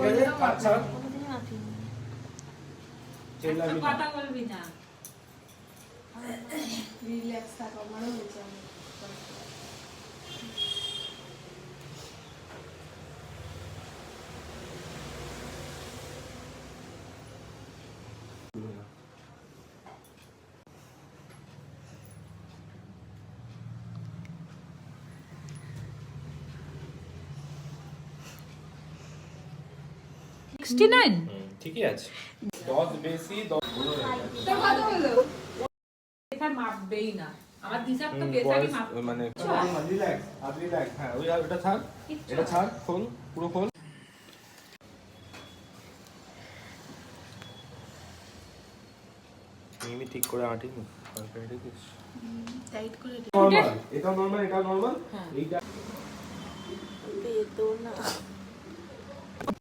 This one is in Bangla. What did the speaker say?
আছে আচ্ছা চেল্লাবি না কথা বলবি না রিল্যাক্স থাকো মানে হয়েছে ঠিকই আছে 10 বেশি 10 হলো তো কত হলো এটা মাপবেই না আমার দিশার তো বেসারি মাপ মানে রিল্যাক্স আর রিল্যাক্স হ্যাঁ ওই ওটা ছাড় এটা ছাড় খোল পুরো খোল মিমি ঠিক করে আঁটিনি টাইট করে নরমাল এটা নরমাল এইটা তো না